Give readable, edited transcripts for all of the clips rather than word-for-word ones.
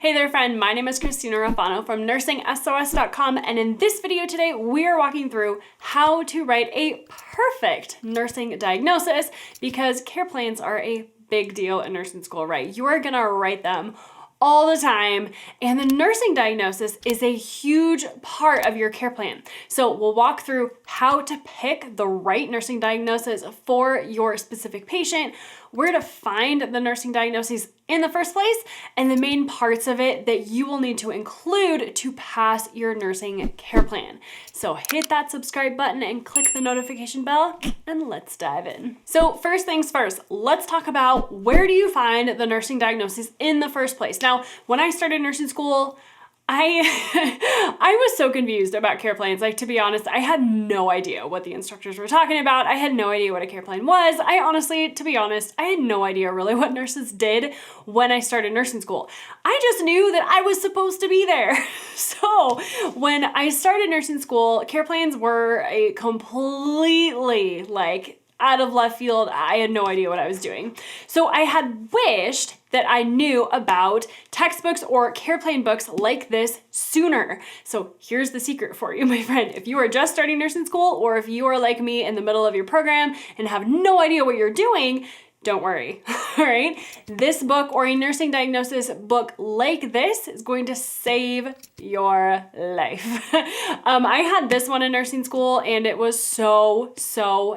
Hey there friend, my name is Christina Rafano from NursingSOS.com, and in this video today we are walking through how to write a perfect nursing diagnosis, because care plans are a big deal in nursing school, right? You are gonna write them all the time, and the nursing diagnosis is a huge part of your care plan. So we'll walk through how to pick the right nursing diagnosis for your specific patient, where to find the nursing diagnoses in the first place, and the main parts of it that you will need to include to pass your nursing care plan. So hit that subscribe button and click the notification bell, and let's dive in. So first things first, let's talk about where do you find the nursing diagnoses in the first place. Now, when I started nursing school, I was so confused about care plans. Like, to be honest, I had no idea what the instructors were talking about. I had no idea what a care plan was. To be honest, I had no idea really what nurses did when I started nursing school. I just knew that I was supposed to be there. So when I started nursing school, care plans were a completely out of left field. I had no idea what I was doing. So I had wished that I knew about textbooks or care plan books like this sooner. So here's the secret for you, my friend. If you are just starting nursing school, or if you are like me in the middle of your program and have no idea what you're doing, don't worry, all right? This book, or a nursing diagnosis book like this, is going to save your life. I had this one in nursing school, and it was so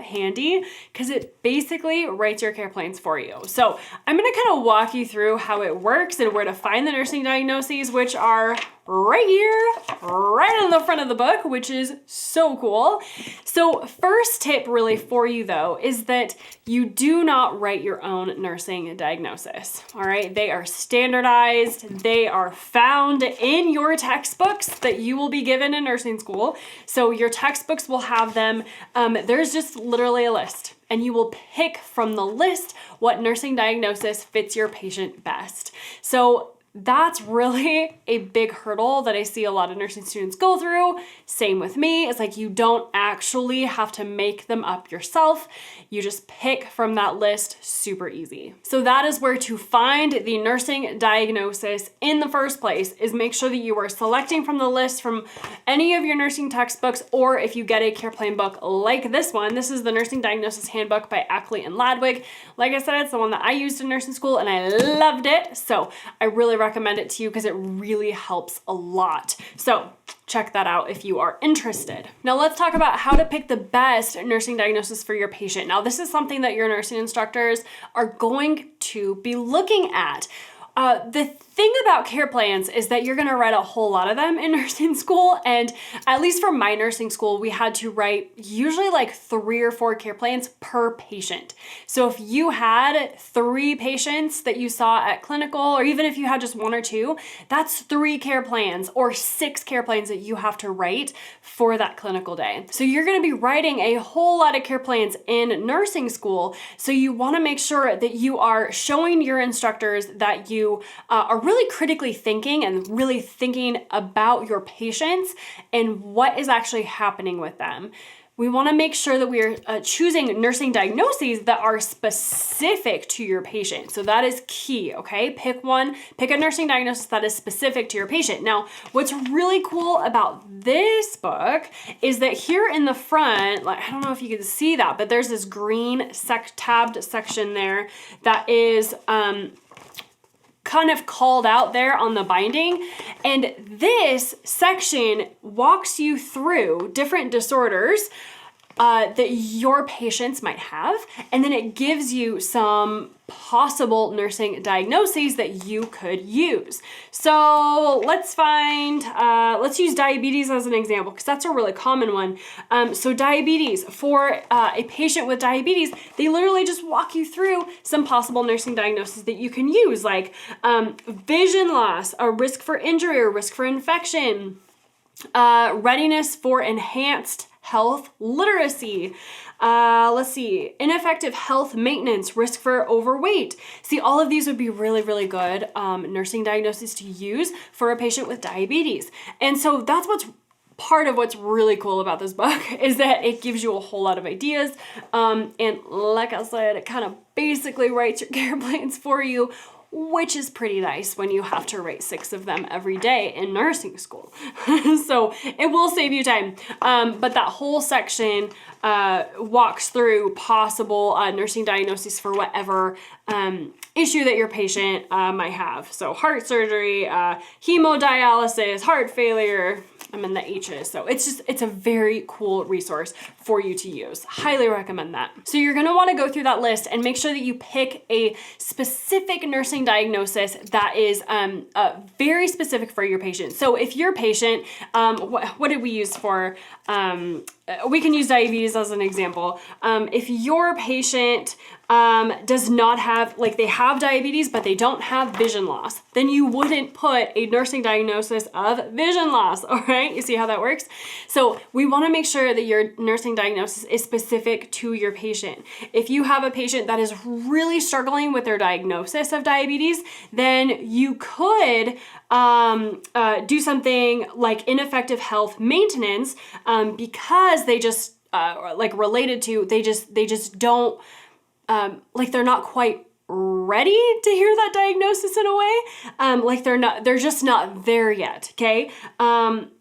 handy because it basically writes your care plans for you. So I'm gonna kind of walk you through how it works and where to find the nursing diagnoses, which are right here, right in the front of the book, which is so cool. So first tip really for you though, is that you do not write your own nursing diagnosis, all right? They are standardized. They are found in your textbooks that you will be given in nursing school. So your textbooks will have them. There's just literally a list, and you will pick from the list what nursing diagnosis fits your patient best. So that's really a big hurdle that I see a lot of nursing students go through. Same with me. It's like you don't actually have to make them up yourself. You just pick from that list, super easy. So that is where to find the nursing diagnosis in the first place, is make sure that you are selecting from the list from any of your nursing textbooks, or if you get a care plan book like this one. This is the Nursing Diagnosis Handbook by Ackley and Ladwig. Like I said, it's the one that I used in nursing school and I loved it. So I really recommend it to you because it really helps a lot. So check that out if you are interested. Now let's talk about how to pick the best nursing diagnosis for your patient. Now this is something that your nursing instructors are going to be looking at. The thing about care plans is that you're gonna write a whole lot of them in nursing school, and at least for my nursing school, we had to write usually 3 or 4 care plans per patient. So if you had 3 patients that you saw at clinical, or even if you had just 1 or 2, that's 3 care plans or 6 care plans that you have to write for that clinical day. So you're gonna be writing a whole lot of care plans in nursing school, so you wanna make sure that you are showing your instructors that you are really critically thinking and really thinking about your patients and what is actually happening with them. We want to make sure that we are choosing nursing diagnoses that are specific to your patient. So that is key, okay? Pick a nursing diagnosis that is specific to your patient. Now, what's really cool about this book is that here in the front, I don't know if you can see that, but there's this green tabbed section there that is kind of called out there on the binding. And this section walks you through different disorders that your patients might have, and then it gives you some possible nursing diagnoses that you could use. So let's use diabetes as an example, because that's a really common one. So diabetes, for a patient with diabetes, they literally just walk you through some possible nursing diagnoses that you can use, like vision loss, a risk for injury or risk for infection, readiness for enhanced health literacy. Let's see, ineffective health maintenance, risk for overweight. See, all of these would be really good nursing diagnoses to use for a patient with diabetes. And so that's what's part of what's really cool about this book, is that it gives you a whole lot of ideas. And like I said, it kind of basically writes your care plans for you. which is pretty nice when you have to write 6 of them every day in nursing school. So it will save you time. But that whole section walks through possible nursing diagnoses for whatever issue that your patient might have. So heart surgery, hemodialysis, heart failure. I'm in the H's. So it's a very cool resource for you to use. Highly recommend that. So you're gonna wanna go through that list and make sure that you pick a specific nursing diagnosis that is very specific for your patient. So if your patient, what did we use for, we can use diabetes as an example. If your patient does not have, like they have diabetes, but they don't have vision loss, then you wouldn't put a nursing diagnosis of vision loss, all right? You see how that works? So we wanna make sure that your nursing diagnosis is specific to your patient. If you have a patient that is really struggling with their diagnosis of diabetes, then you could do something like ineffective health maintenance because they just like related to, they just don't, like they're not quite ready to hear that diagnosis in a way. Like they're just not there yet, okay?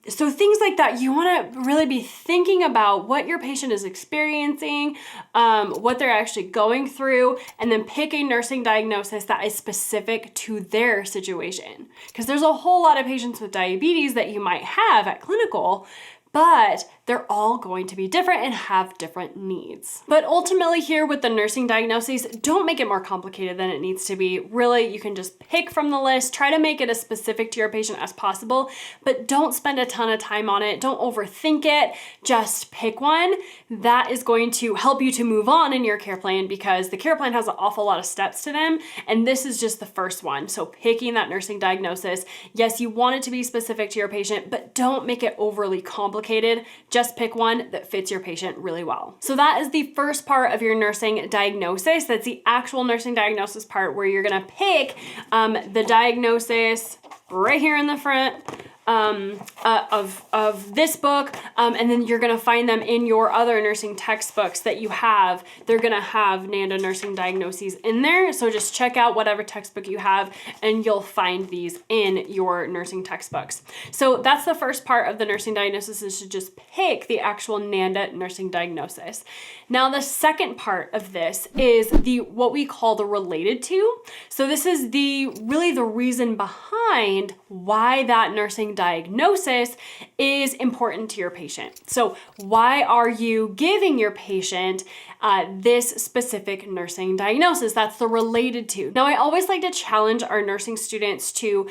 So things like that, you wanna really be thinking about what your patient is experiencing, what they're actually going through, and then pick a nursing diagnosis that is specific to their situation. Because there's a whole lot of patients with diabetes that you might have at clinical, but they're all going to be different and have different needs. But ultimately here with the nursing diagnoses, don't make it more complicated than it needs to be. Really, you can just pick from the list, try to make it as specific to your patient as possible, but don't spend a ton of time on it. Don't overthink it. Just pick one that is going to help you to move on in your care plan, because the care plan has an awful lot of steps to them, and this is just the first one. So picking that nursing diagnosis, yes, you want it to be specific to your patient, but don't make it overly complicated. Just pick one that fits your patient really well. So that is the first part of your nursing diagnosis. That's the actual nursing diagnosis part, where you're gonna pick the diagnosis right here in the front of this book, and then you're gonna find them in your other nursing textbooks that you have. They're gonna have NANDA nursing diagnoses in there, so just check out whatever textbook you have and you'll find these in your nursing textbooks. So that's the first part of the nursing diagnosis, is to just pick the actual NANDA nursing diagnosis. Now the second part of this is what we call the related to. So this is really the reason behind why that nursing diagnosis is important to your patient. So why are you giving your patient this specific nursing diagnosis? That's the related to. Now, I always like to challenge our nursing students to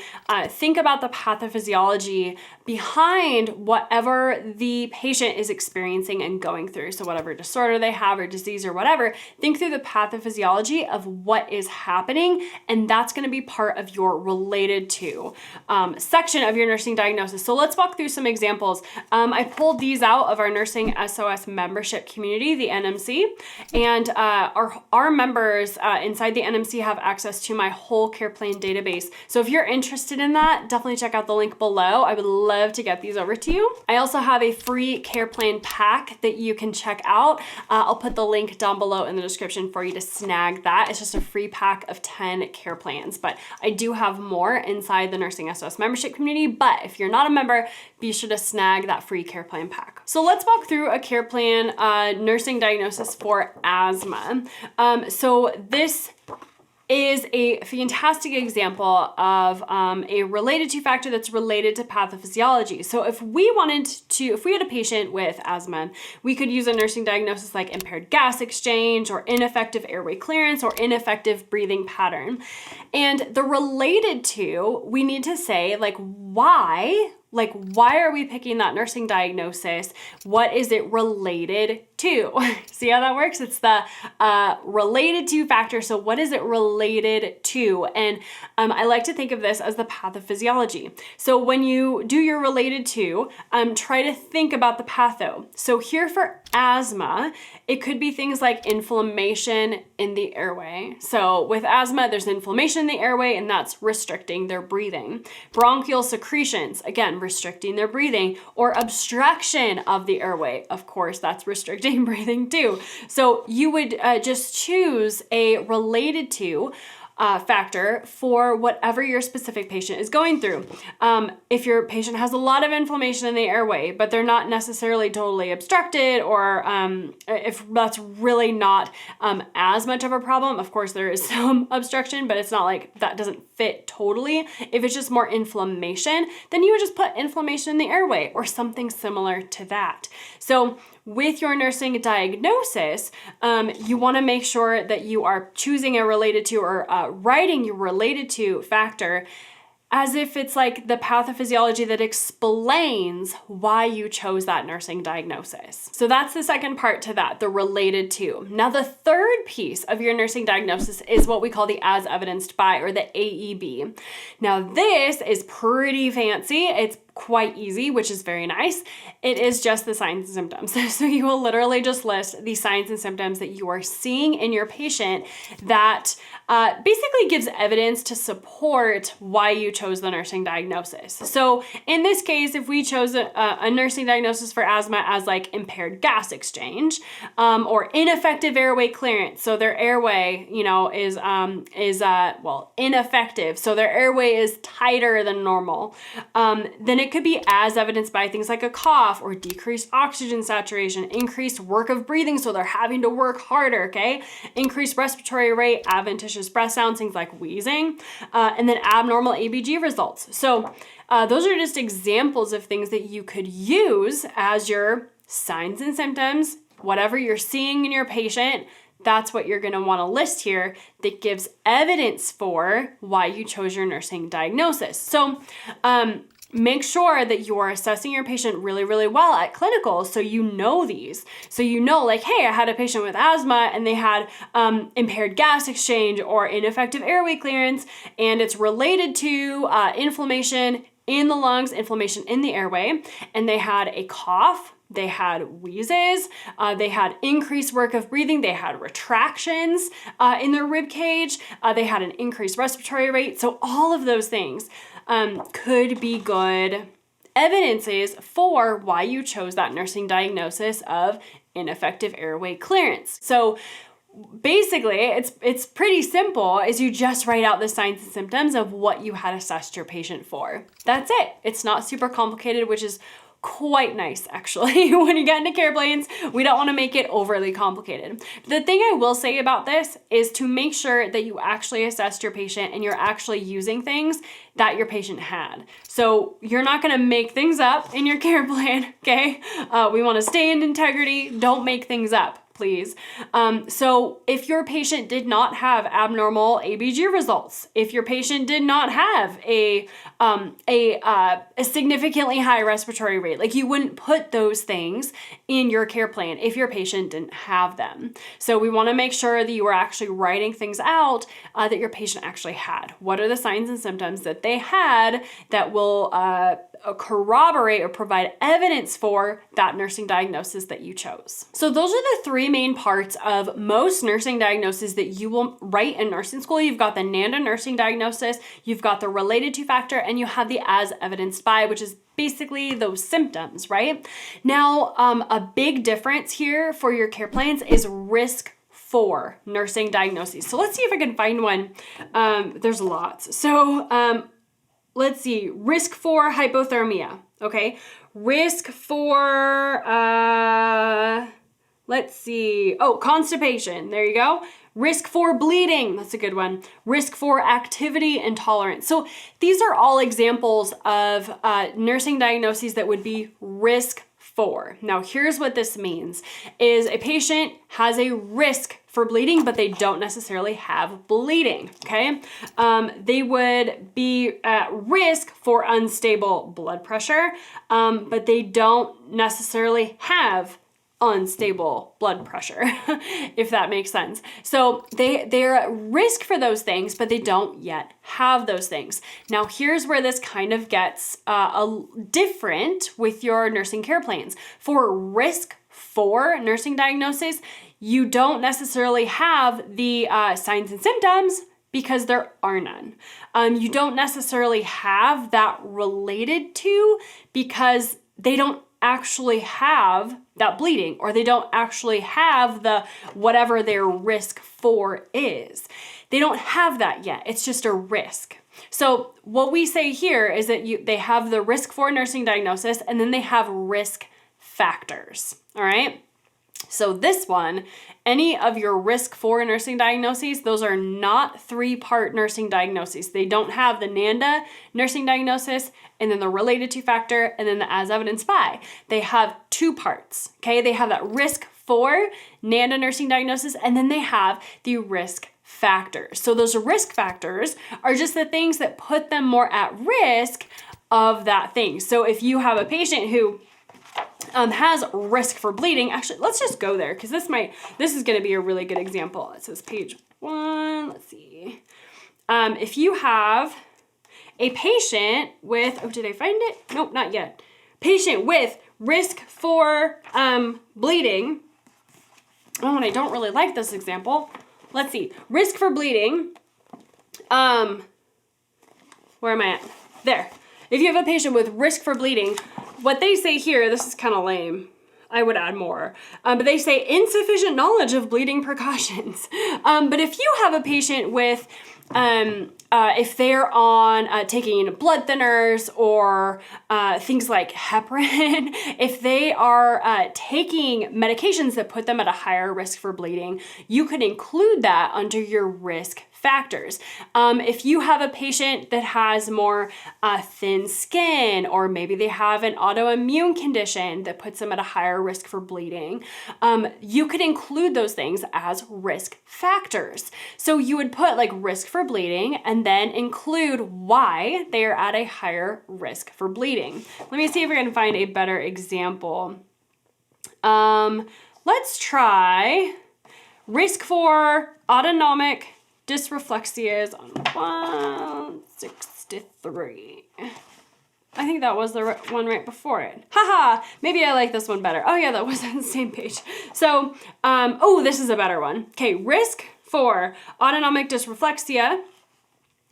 think about the pathophysiology behind whatever the patient is experiencing and going through. So whatever disorder they have or disease or whatever, think through the pathophysiology of what is happening, and that's gonna be part of your related to section of your nursing diagnosis. So let's walk through some examples. I pulled these out of our NursingSOS membership community, the NMC, and our members inside the NMC have access to my whole care plan database. So if you're interested in that, definitely check out the link below. I would love to get these over to you. I also have a free care plan pack that you can check out. I'll put the link down below in the description for you to snag that. It's just a free pack of 10 care plans, but I do have more inside the NursingSOS membership community. But if you're not a member, be sure to snag that free care plan pack. So let's walk through a care plan nursing diagnosis for asthma. So this is a fantastic example of a related to factor that's related to pathophysiology. So if we had a patient with asthma, we could use a nursing diagnosis like impaired gas exchange or ineffective airway clearance or ineffective breathing pattern. And the related to, we need to say why are we picking that nursing diagnosis? What is it related to? See how that works? It's the related to factor. So what is it related to? And I like to think of this as the pathophysiology. So when you do your related to, try to think about the patho. So here for asthma, it could be things like inflammation in the airway. So with asthma, there's inflammation in the airway, and that's restricting their breathing. Bronchial secretions, again, restricting their breathing, or obstruction of the airway. Of course, that's restricting breathing too. So you would just choose a related to factor for whatever your specific patient is going through. If your patient has a lot of inflammation in the airway, but they're not necessarily totally obstructed, or if that's really not as much of a problem, of course there is some obstruction, but it's not like that doesn't fit totally. If it's just more inflammation, then you would just put inflammation in the airway or something similar to that. So with your nursing diagnosis, you want to make sure that you are choosing a related to or writing your related to factor as if it's like the pathophysiology that explains why you chose that nursing diagnosis. So that's the second part to that, the related to. Now, the third piece of your nursing diagnosis is what we call the as evidenced by, or the AEB. Now, this is pretty fancy. It's quite easy, which is very nice. It is just the signs and symptoms. So you will literally just list the signs and symptoms that you are seeing in your patient that basically gives evidence to support why you chose the nursing diagnosis. So in this case, if we chose a nursing diagnosis for asthma as like impaired gas exchange or ineffective airway clearance, so their airway, is ineffective, so their airway is tighter than normal, then it could be as evidenced by things like a cough or decreased oxygen saturation, increased work of breathing, so they're having to work harder, okay? Increased respiratory rate, adventitious breath sounds, things like wheezing, and then abnormal ABG results. So those are just examples of things that you could use as your signs and symptoms, whatever you're seeing in your patient. That's what you're going to want to list here that gives evidence for why you chose your nursing diagnosis. So, make sure that you are assessing your patient really, really well at clinicals, so you know these. So you know, like, hey, I had a patient with asthma and they had impaired gas exchange or ineffective airway clearance, and it's related to inflammation in the lungs, inflammation in the airway, and they had a cough, they had wheezes, they had increased work of breathing, they had retractions in their rib cage, they had an increased respiratory rate. So all of those things could be good evidences for why you chose that nursing diagnosis of ineffective airway clearance. So basically, it's pretty simple, is you just write out the signs and symptoms of what you had assessed your patient for. That's it. It's not super complicated, which is quite nice, actually. When you get into care plans, we don't want to make it overly complicated. The thing I will say about this is to make sure that you actually assessed your patient and you're actually using things that your patient had. So you're not going to make things up in your care plan, okay? We want to stay in integrity. Don't make things up, please. So if your patient did not have abnormal ABG results, if your patient did not have a significantly high respiratory rate, like, you wouldn't put those things in your care plan if your patient didn't have them. So we want to make sure that you are actually writing things out that your patient actually had. What are the signs and symptoms that they had that will corroborate or provide evidence for that nursing diagnosis that you chose? So those are the three main parts of most nursing diagnoses that you will write in nursing school. You've got the NANDA nursing diagnosis, you've got the related to factor, and you have the as evidenced by, which is basically those symptoms, right? Now, a big difference here for your care plans is risk for nursing diagnoses. So let's see if I can find one. There's lots. So let's see, risk for hypothermia, okay? Risk for, let's see, constipation, there you go. Risk for bleeding, that's a good one. Risk for activity intolerance. So these are all examples of nursing diagnoses that would be risk for. Now, here's what this means, is a patient has a risk for bleeding, but they don't necessarily have bleeding, okay? They would be at risk for unstable blood pressure, but they don't necessarily have unstable blood pressure, if that makes sense. So they're at risk for those things, but they don't yet have those things. Now, here's where this kind of gets different with your nursing care plans. For risk for nursing diagnosis, you don't necessarily have the signs and symptoms because there are none. You don't necessarily have that related to because they don't actually have that bleeding, or they don't actually have the whatever their risk for is. They don't have that yet. It's just a risk. So what we say here is that they have the risk for nursing diagnosis, and then they have risk factors, all right? So this one, any of your risk for nursing diagnoses, those are not 3-part nursing diagnoses. They don't have the NANDA nursing diagnosis and then the related to factor and then the as evidenced by. They have 2 parts, okay? They have that risk for NANDA nursing diagnosis, and then they have the risk factors. So those risk factors are just the things that put them more at risk of that thing. So if you have a patient who has risk for bleeding, actually, let's just go there because this is going to be a really good example. It says page 1. Let's see. If you have a patient with, oh, did I find it? Nope, not yet. Patient with risk for bleeding. Oh, and I don't really like this example. Let's see. Risk for bleeding. Where am I at? There. If you have a patient with risk for bleeding, what they say here, this is kind of lame. I would add more. But they say insufficient knowledge of bleeding precautions. But if you have a patient with, if they're on taking blood thinners or things like heparin, if they are taking medications that put them at a higher risk for bleeding, you could include that under your risk factors. If you have a patient that has more thin skin, or maybe they have an autoimmune condition that puts them at a higher risk for bleeding, you could include those things as risk factors. So you would put like risk for bleeding and then include why they are at a higher risk for bleeding. Let me see if we can find a better example. Let's try risk for autonomic dysreflexias on 163. I think that was the one right before it. Haha, maybe I like this one better. Oh yeah, that was on the same page. So, oh, this is a better one. Okay, risk for autonomic dysreflexia.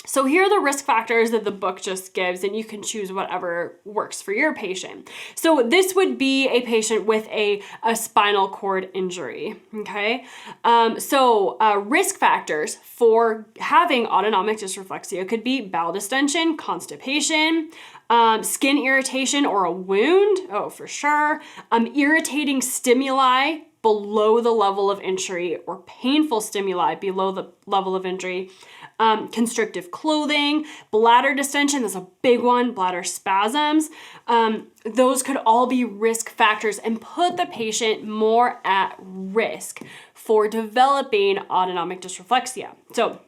So here are the risk factors that the book just gives, and you can choose whatever works for your patient. So this would be a patient with a spinal cord injury, okay? Risk factors for having autonomic dysreflexia could be bowel distension, constipation, skin irritation or a wound, oh, for sure, irritating stimuli below the level of injury or painful stimuli below the level of injury, constrictive clothing, bladder distension, that's a big one, bladder spasms. Those could all be risk factors and put the patient more at risk for developing autonomic dysreflexia. So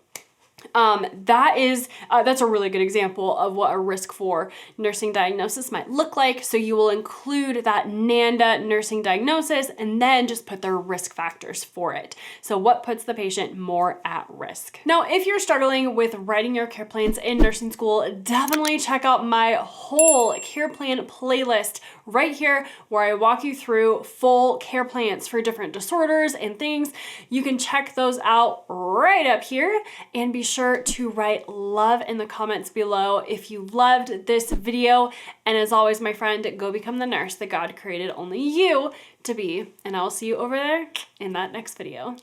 that's a really good example of what a risk for nursing diagnosis might look like. So you will include that NANDA nursing diagnosis and then just put the risk factors for it. So what puts the patient more at risk? Now, if you're struggling with writing your care plans in nursing school, definitely check out my whole care plan playlist right here where I walk you through full care plans for different disorders and things. You can check those out right up here, and be sure to write love in the comments below if you loved this video. And as always, my friend, go become the nurse that God created only you to be. And I'll see you over there in that next video.